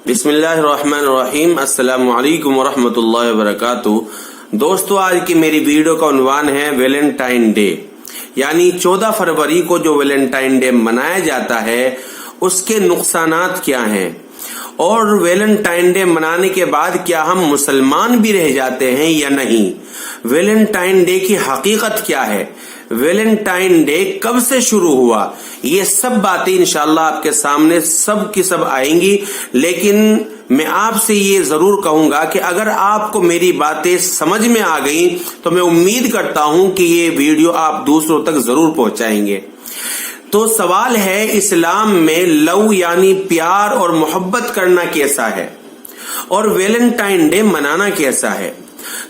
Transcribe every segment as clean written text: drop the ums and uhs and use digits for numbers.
بسم اللہ الرحمن الرحیم۔ السلام علیکم ورحمۃ اللہ وبرکاتہ۔ دوستو، آج کی میری ویڈیو کا عنوان ہے ویلنٹائن ڈے، یعنی 14 فروری کو جو ویلنٹائن ڈے منایا جاتا ہے اس کے نقصانات کیا ہیں، اور ویلنٹائن ڈے منانے کے بعد کیا ہم مسلمان بھی رہ جاتے ہیں یا نہیں، ویلنٹائن ڈے کی حقیقت کیا ہے، ویلنٹائن ڈے کب سے شروع ہوا، یہ سب باتیں انشاءاللہ آپ کے سامنے سب کی سب آئیں گی۔ لیکن میں آپ سے یہ ضرور کہوں گا کہ اگر آپ کو میری باتیں سمجھ میں آ گئیں تو میں امید کرتا ہوں کہ یہ ویڈیو آپ دوسروں تک ضرور پہنچائیں گے۔ تو سوال ہے، اسلام میں لو یعنی پیار اور محبت کرنا کیسا ہے، اور ویلنٹائن ڈے منانا کیسا ہے؟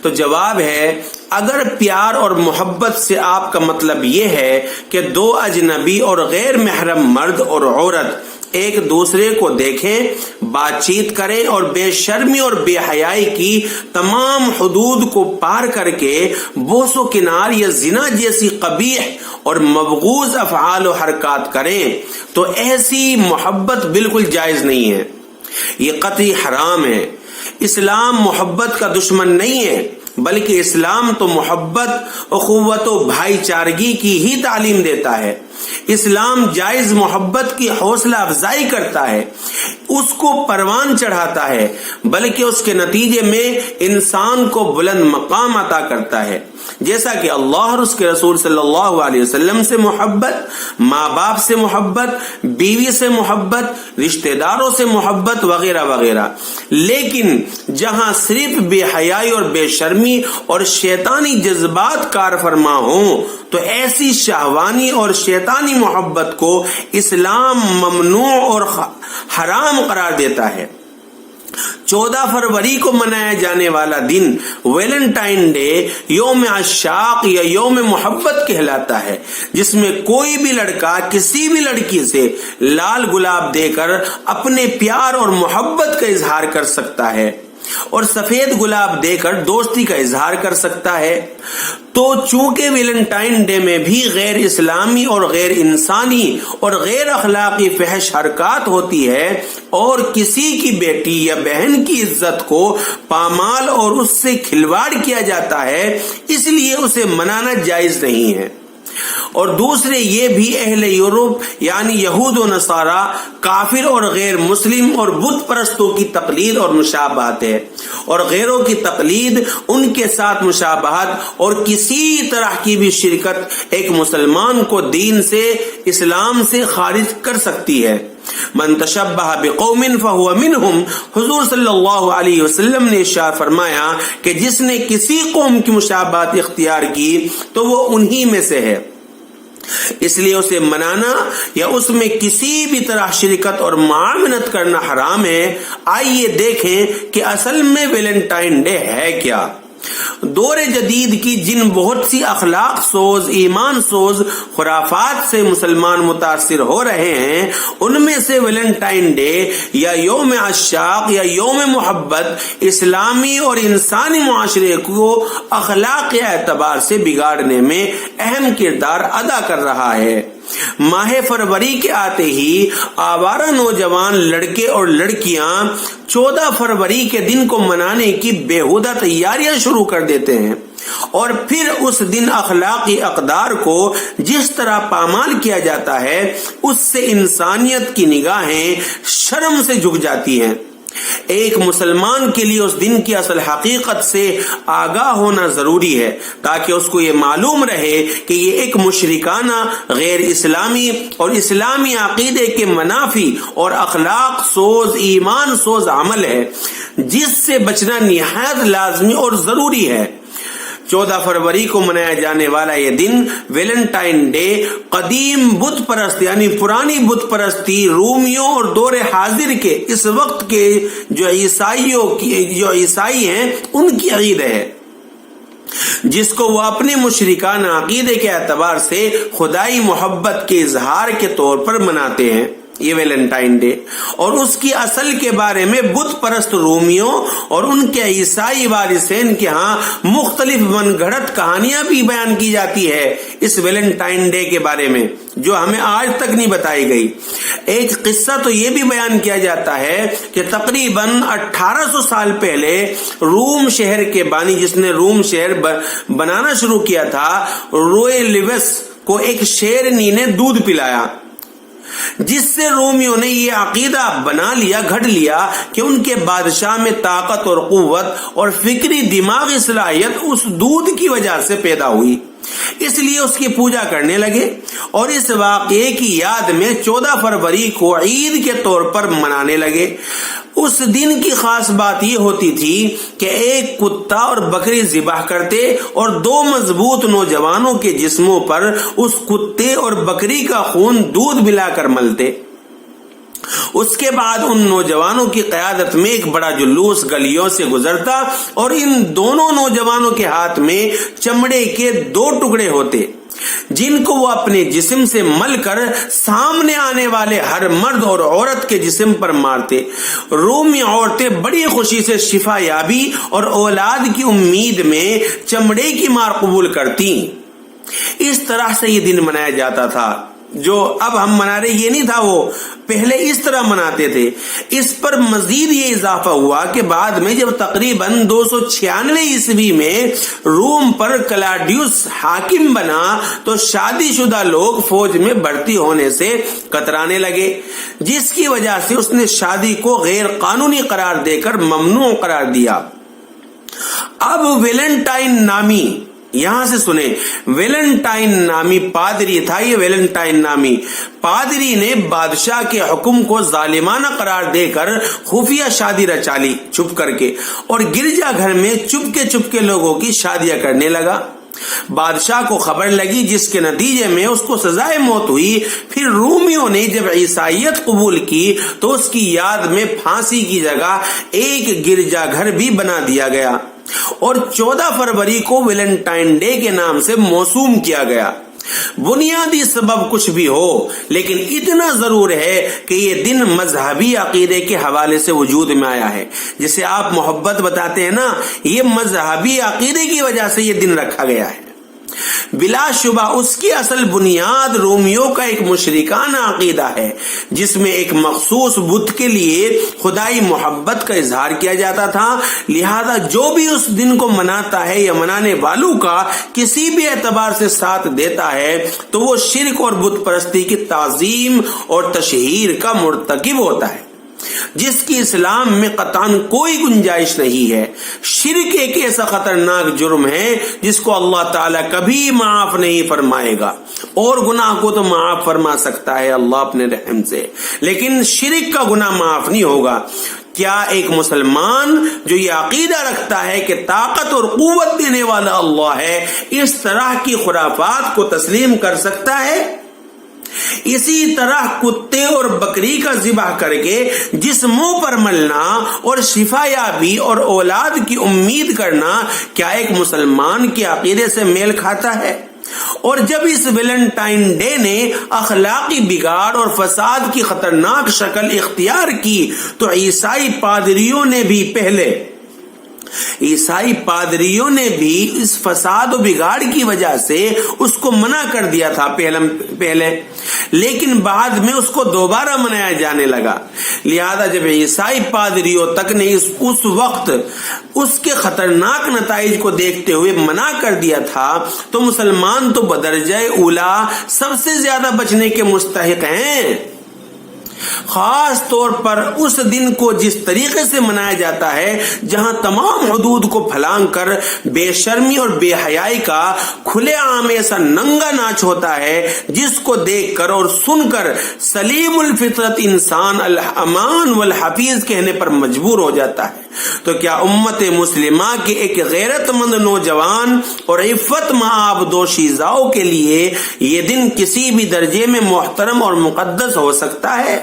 تو جواب ہے، اگر پیار اور محبت سے آپ کا مطلب یہ ہے کہ دو اجنبی اور غیر محرم مرد اور عورت ایک دوسرے کو دیکھیں، بات چیت کریں اور بے شرمی اور بے حیائی کی تمام حدود کو پار کر کے بوس و کنار یا زنا جیسی قبیح اور مبغوض افعال و حرکات کریں، تو ایسی محبت بالکل جائز نہیں ہے، یہ قطعی حرام ہے۔ اسلام محبت کا دشمن نہیں ہے، بلکہ اسلام تو محبت، اخوت و بھائی چارگی کی ہی تعلیم دیتا ہے۔ اسلام جائز محبت کی حوصلہ افزائی کرتا ہے، اس کو پروان چڑھاتا ہے، بلکہ اس کے نتیجے میں انسان کو بلند مقام عطا کرتا ہے، جیسا کہ اللہ اور اس کے رسول صلی اللہ علیہ وسلم سے محبت، ماں باپ سے محبت، بیوی سے محبت، رشتہ داروں سے محبت وغیرہ وغیرہ۔ لیکن جہاں صرف بے حیائی اور بے شرمی اور شیطانی جذبات کار فرما ہوں تو ایسی شہوانی اور شیطانی محبت کو اسلام ممنوع اور حرام قرار دیتا ہے۔ 14 فروری کو منایا جانے والا دن ویلنٹائن ڈے یوم عشاق یا یوم محبت کہلاتا ہے، جس میں کوئی بھی لڑکا کسی بھی لڑکی سے لال گلاب دے کر اپنے پیار اور محبت کا اظہار کر سکتا ہے، اور سفید گلاب دے کر دوستی کا اظہار کر سکتا ہے۔ تو چونکہ ویلنٹائن ڈے میں بھی غیر اسلامی اور غیر انسانی اور غیر اخلاقی فحش حرکات ہوتی ہے، اور کسی کی بیٹی یا بہن کی عزت کو پامال اور اس سے کھلواڑ کیا جاتا ہے، اس لیے اسے منانا جائز نہیں ہے۔ اور دوسرے یہ بھی اہل یورپ یعنی یہود و نصارہ، کافر اور غیر مسلم اور بت پرستوں کی تقلید اور مشابہت ہے، اور غیروں کی تقلید، ان کے ساتھ مشابہت اور کسی طرح کی بھی شرکت ایک مسلمان کو دین سے، اسلام سے خارج کر سکتی ہے۔ من تشبہ بقوم فہو منہم، حضور صلی اللہ علیہ وسلم نے ارشاد فرمایا کہ جس نے کسی قوم کی مشابہت اختیار کی تو وہ انہی میں سے ہے، اس لیے اسے منانا یا اس میں کسی بھی طرح شرکت اور معاونت کرنا حرام ہے۔ آئیے دیکھیں کہ اصل میں ویلنٹائن ڈے ہے کیا۔ دور جدید کی جن بہت سی اخلاق سوز، ایمان سوز خرافات سے مسلمان متاثر ہو رہے ہیں، ان میں سے ویلنٹائن ڈے یا یوم عشاق یا یوم محبت اسلامی اور انسانی معاشرے کو اخلاقی اعتبار سے بگاڑنے میں اہم کردار ادا کر رہا ہے۔ ماہ فروری کے آتے ہی آوارہ نوجوان لڑکے اور لڑکیاں 14 فروری کے دن کو منانے کی بےہودہ تیاریاں شروع کر دیتے ہیں، اور پھر اس دن اخلاقی اقدار کو جس طرح پامال کیا جاتا ہے، اس سے انسانیت کی نگاہیں شرم سے جھک جاتی ہیں۔ ایک مسلمان کے لیے اس دن کی اصل حقیقت سے آگاہ ہونا ضروری ہے، تاکہ اس کو یہ معلوم رہے کہ یہ ایک مشرکانہ، غیر اسلامی اور اسلامی عقیدے کے منافی اور اخلاق سوز، ایمان سوز عمل ہے، جس سے بچنا نہایت لازمی اور ضروری ہے۔ 14 فروری کو منایا جانے والا یہ دن ویلنٹائن ڈے قدیم بت پرست یعنی پرانی بت پرستی رومیوں اور دور حاضر کے اس وقت کے جو عیسائی ہیں ان کی عید ہے، جس کو وہ اپنے مشرکانہ عقیدے کے اعتبار سے خدائی محبت کے اظہار کے طور پر مناتے ہیں۔ یہ ویلنٹائن ڈے، اور اس کی اصل کے بارے میں بت پرست رومیوں اور ان کے عیسائی وارثین کے ہاں مختلف من گھڑت کہانیاں بھی بیان کی جاتی ہے اس ویلنٹائن ڈے کے بارے میں، جو ہمیں آج تک نہیں بتائی گئی۔ ایک قصہ تو یہ بھی بیان کیا جاتا ہے کہ تقریباً 1800 سال پہلے روم شہر کے بانی، جس نے روم شہر بنانا شروع کیا تھا، رویلیوس کو ایک شیرنی نے دودھ پلایا، جس سے رومیوں نے یہ عقیدہ بنا لیا، گھڑ لیا کہ ان کے بادشاہ میں طاقت اور قوت اور فکری دماغی صلاحیت اس دودھ کی وجہ سے پیدا ہوئی، اس لیے اس کی پوجا کرنے لگے اور اس واقعے کی یاد میں 14 فروری کو عید کے طور پر منانے لگے۔ اس دن کی خاص بات یہ ہوتی تھی کہ ایک کتا اور بکری ذبح کرتے اور 2 مضبوط نوجوانوں کے جسموں پر اس کتے اور بکری کا خون دودھ ملا کر ملتے۔ اس کے بعد ان نوجوانوں کی قیادت میں ایک بڑا جلوس گلیوں سے گزرتا اور ان دونوں نوجوانوں کے ہاتھ میں چمڑے کے 2 ٹکڑے ہوتے، جن کو وہ اپنے جسم سے مل کر سامنے آنے والے ہر مرد اور عورت کے جسم پر مارتے۔ رومی عورتیں بڑی خوشی سے شفا یابی اور اولاد کی امید میں چمڑے کی مار قبول کرتی۔ اس طرح سے یہ دن منایا جاتا تھا، جو اب ہم منا رہے یہ نہیں تھا، وہ پہلے اس طرح مناتے تھے۔ اس پر مزید یہ اضافہ ہوا کہ بعد میں جب تقریباً 296 عیسوی میں روم پر کلاڈیوس حاکم بنا تو شادی شدہ لوگ فوج میں بھرتی ہونے سے کترانے لگے، جس کی وجہ سے اس نے شادی کو غیر قانونی قرار دے کر ممنوع قرار دیا۔ اب ویلنٹائن نامی، یہاں سے سنیں، ویلنٹائن نامی پادری تھا، یہ ویلنٹائن نامی پادری نے بادشاہ کے حکم کو ظالمانہ قرار دے کر خفیہ شادی رچا لی چھپ کر کے، اور گرجا گھر میں چپ کے لوگوں کی شادیاں کرنے لگا۔ بادشاہ کو خبر لگی، جس کے نتیجے میں اس کو سزائے موت ہوئی۔ پھر رومیوں نے جب عیسائیت قبول کی تو اس کی یاد میں پھانسی کی جگہ ایک گرجا گھر بھی بنا دیا گیا اور 14 فروری کو ویلنٹائن ڈے کے نام سے موسوم کیا گیا۔ بنیادی سبب کچھ بھی ہو، لیکن اتنا ضرور ہے کہ یہ دن مذہبی عقیدے کے حوالے سے وجود میں آیا ہے۔ جسے آپ محبت بتاتے ہیں نا، یہ مذہبی عقیدے کی وجہ سے یہ دن رکھا گیا ہے۔ بلا شبہ اس کی اصل بنیاد رومیوں کا ایک مشرکانہ عقیدہ ہے، جس میں ایک مخصوص بت کے لیے خدائی محبت کا اظہار کیا جاتا تھا۔ لہذا جو بھی اس دن کو مناتا ہے یا منانے والوں کا کسی بھی اعتبار سے ساتھ دیتا ہے تو وہ شرک اور بت پرستی کی تعظیم اور تشہیر کا مرتکب ہوتا ہے، جس کی اسلام میں قطعاً کوئی گنجائش نہیں ہے۔ شرک ایک ایسا خطرناک جرم ہے جس کو اللہ تعالیٰ کبھی معاف نہیں فرمائے گا، اور گناہ کو تو معاف فرما سکتا ہے اللہ اپنے رحم سے، لیکن شرک کا گناہ معاف نہیں ہوگا۔ کیا ایک مسلمان جو یہ عقیدہ رکھتا ہے کہ طاقت اور قوت دینے والا اللہ ہے، اس طرح کی خرافات کو تسلیم کر سکتا ہے؟ اسی طرح کتے اور بکری کا ذبح کر کے جسموں پر ملنا اور شفا یابی اور اولاد کی امید کرنا کیا ایک مسلمان کے عقیدے سے میل کھاتا ہے؟ اور جب اس ویلنٹائن ڈے نے اخلاقی بگاڑ اور فساد کی خطرناک شکل اختیار کی تو عیسائی پادریوں نے بھی اس فساد و بگاڑ کی وجہ سے اس کو منع کر دیا تھا پہلے، لیکن بعد میں اس کو دوبارہ منایا جانے لگا۔ لہذا جب عیسائی پادریوں تک نے اس وقت اس کے خطرناک نتائج کو دیکھتے ہوئے منع کر دیا تھا تو مسلمان تو بدرجہ اولا سب سے زیادہ بچنے کے مستحق ہیں۔ خاص طور پر اس دن کو جس طریقے سے منایا جاتا ہے، جہاں تمام حدود کو پھلانگ کر بے شرمی اور بے حیائی کا کھلے عام ایسا ننگا ناچ ہوتا ہے، جس کو دیکھ کر اور سن کر سلیم الفطرت انسان الامان والحفیظ کہنے پر مجبور ہو جاتا ہے، تو کیا امت مسلمہ کے ایک غیرت مند نوجوان اور عفت مآب دوشیزاؤں کے لیے یہ دن کسی بھی درجے میں محترم اور مقدس ہو سکتا ہے؟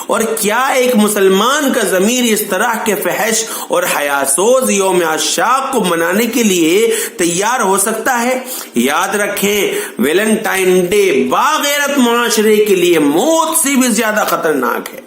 اور کیا ایک مسلمان کا ضمیر اس طرح کے فحش اور حیاسوز یوم عاشاق کو منانے کے لیے تیار ہو سکتا ہے؟ یاد رکھیں، ویلنٹائن ڈے باغیرت معاشرے کے لیے موت سے بھی زیادہ خطرناک ہے۔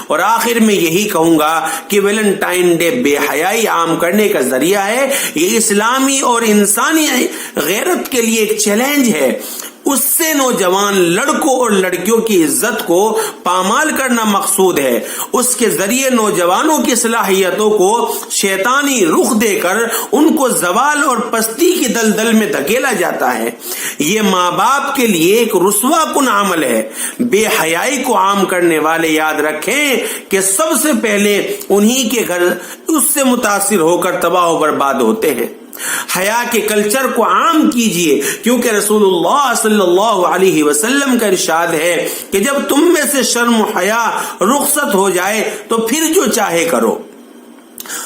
اور آخر میں یہی کہوں گا کہ ویلنٹائن ڈے بے حیائی عام کرنے کا ذریعہ ہے۔ یہ اسلامی اور انسانی غیرت کے لیے ایک چیلنج ہے۔ اس سے نوجوان لڑکوں اور لڑکیوں کی عزت کو پامال کرنا مقصود ہے۔ اس کے ذریعے نوجوانوں کی صلاحیتوں کو شیطانی رخ دے کر ان کو زوال اور پستی کی دلدل میں دھکیلا جاتا ہے۔ یہ ماں باپ کے لیے ایک رسوا کن عمل ہے۔ بے حیائی کو عام کرنے والے یاد رکھیں کہ سب سے پہلے انہی کے گھر اس سے متاثر ہو کر تباہ و برباد ہوتے ہیں۔ حیا کے کلچر کو عام کیجئے، کیونکہ رسول اللہ صلی اللہ علیہ وسلم کا ارشاد ہے کہ جب تم میں سے شرم و حیا رخصت ہو جائے تو پھر جو چاہے کرو۔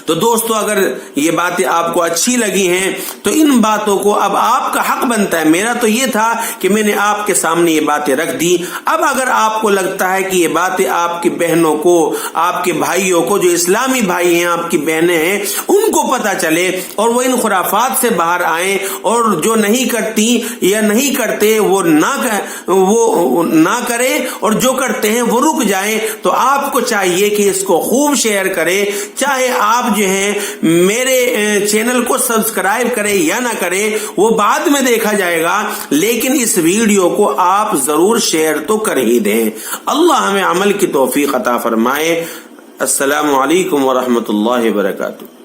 تو دوستو، اگر یہ باتیں آپ کو اچھی لگی ہیں تو ان باتوں کو اب آپ کا حق بنتا ہے۔ میرا تو یہ تھا کہ میں نے آپ کے سامنے یہ باتیں رکھ دی۔ اب اگر آپ کو لگتا ہے کہ یہ باتیں آپ کی بہنوں کو، آپ کے بھائیوں کو، جو اسلامی بھائی ہیں، آپ کی بہنیں ہیں، ان کو پتہ چلے اور وہ ان خرافات سے باہر آئیں، اور جو نہیں کرتی یا نہیں کرتے وہ نہ کرے، اور جو کرتے ہیں وہ رک جائیں، تو آپ کو چاہیے کہ اس کو خوب شیئر کریں۔ چاہے آپ جو ہیں میرے چینل کو سبسکرائب کریں یا نہ کریں، وہ بعد میں دیکھا جائے گا، لیکن اس ویڈیو کو آپ ضرور شیئر تو کر ہی دیں۔ اللہ ہمیں عمل کی توفیق عطا فرمائے۔ السلام علیکم ورحمۃ اللہ وبرکاتہ۔